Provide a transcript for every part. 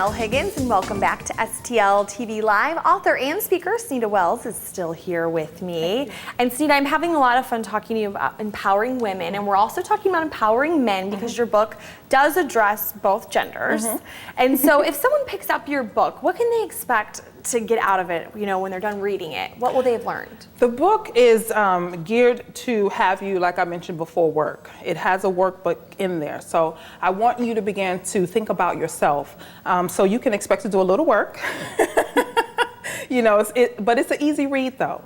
Janelle Higgins, and welcome back to STL TV Live. Author and speaker Sinita Wells is still here with me. And Sinita, I'm having a lot of fun talking to you about empowering women, and we're also talking about empowering men because your book does address both genders. And so if someone picks up your book, what can they expect to get out of it, you know, when they're done reading it? What will they have learned? The book is geared to have you, like I mentioned before, work. It has a workbook in there. So I want you to begin to think about yourself. So you can expect to do a little work. You know, but it's an easy read though.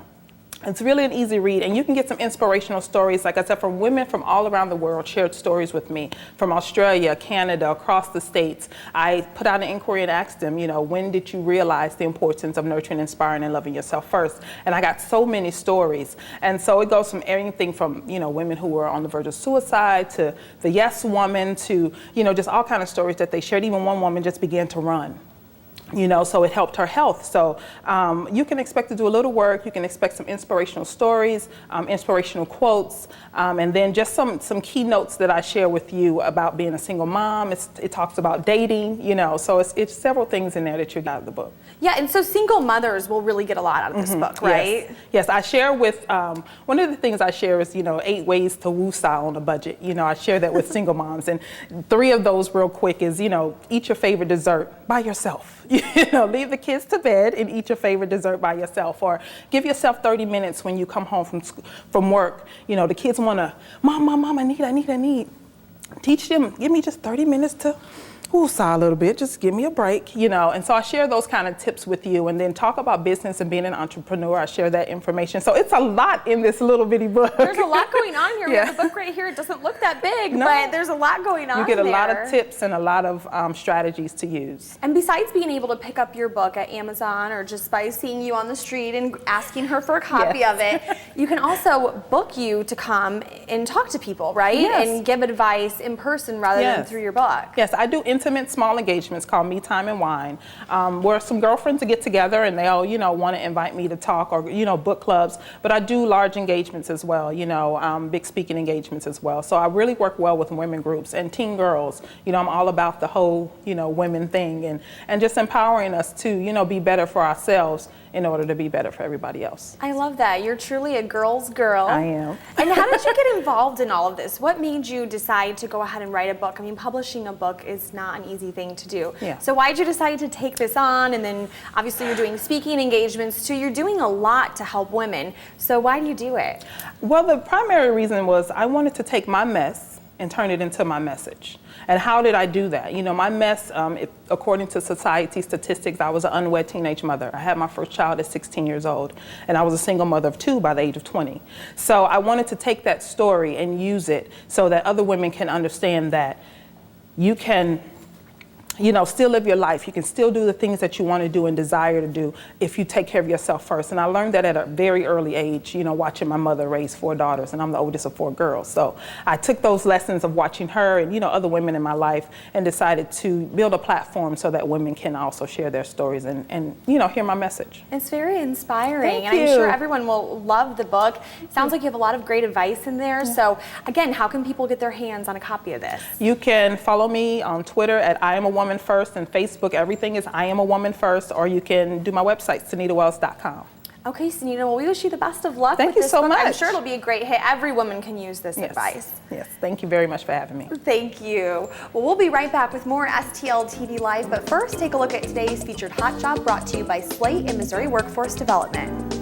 It's really an easy read, and you can get some inspirational stories, like I said, from women from all around the world shared stories with me, from Australia, Canada, across the states. I put out an inquiry and asked them, you know, when did you realize the importance of nurturing, inspiring, and loving yourself first? And I got so many stories. And so it goes from everything from, you know, women who were on the verge of suicide to the yes woman to, you know, just all kind of stories that they shared. Even one woman just began to run. You know, so it helped her health. So you can expect to do a little work. You can expect some inspirational stories, inspirational quotes, and then just some key notes that I share with you about being a single mom. It talks about dating, you know, so it's several things in there that you got out of the book. Yeah, and so single mothers will really get a lot out of this book, right? Yes, I share with, one of the things I share is, you know, 8 ways to woo-style on a budget. You know, I share that with single moms, and 3 of those real quick is, you know, eat your favorite dessert by yourself. You know, leave the kids to bed and eat your favorite dessert by yourself, or give yourself 30 minutes when you come home from work. You know, the kids want to, Mom, I need. Teach them, give me just 30 minutes to sigh a little bit, just give me a break, you know. And so I share those kind of tips with you, and then talk about business and being an entrepreneur. I share that information. So it's a lot in this little bitty book. There's a lot going on here. We have the book right here. It doesn't look that big, but there's a lot going on. You get a lot of tips and a lot of strategies to use. And besides being able to pick up your book at Amazon or just by seeing you on the street and asking her for a copy of it, you can also book you to come and talk to people, right? And give advice in person rather than through your book. Yes, I do intimate small engagements called Me Time and Wine, where some girlfriends get together and they'll, you know, want to invite me to talk, or, you know, book clubs. But I do large engagements as well, you know, big speaking engagements as well. So I really work well with women groups and teen girls. You know, I'm all about the whole, you know, women thing, and just empowering us to, you know, be better for ourselves in order to be better for everybody else. I love that. You're truly a girl's girl. I am. And how did you get involved in all of this? What made you decide to go ahead and write a book? I mean, publishing a book is not an easy thing to do. So why did you decide to take this on? And then obviously you're doing speaking engagements too. You're doing a lot to help women. So why do you do it? Well, the primary reason was I wanted to take my mess and turn it into my message. And how did I do that? You know, my mess, according to society statistics, I was an unwed teenage mother. I had my first child at 16 years old, and I was a single mother of 2 by the age of 20. So I wanted to take that story and use it so that other women can understand that you can, you know, still live your life. You can still do the things that you want to do and desire to do if you take care of yourself first. And I learned that at a very early age, you know, watching my mother raise 4 daughters, and I'm the oldest of 4 girls. So I took those lessons of watching her and, you know, other women in my life, and decided to build a platform so that women can also share their stories and you know, hear my message. It's very inspiring. Thank and you. I'm sure everyone will love the book. It sounds like you have a lot of great advice in there. So again, how can people get their hands on a copy of this? You can follow me on Twitter at I Am a Woman First, and Facebook, everything is I Am a Woman First, or you can do my website, SinitaWells.com. Okay, Sinita, well, we wish you the best of luck Thank with you this so book. much. I'm sure it'll be a great hit. Every woman can use this advice. Yes, thank you very much for having me. Thank you. Well, we'll be right back with more STL TV Live, but first, take a look at today's featured hot job brought to you by Slate and Missouri Workforce Development.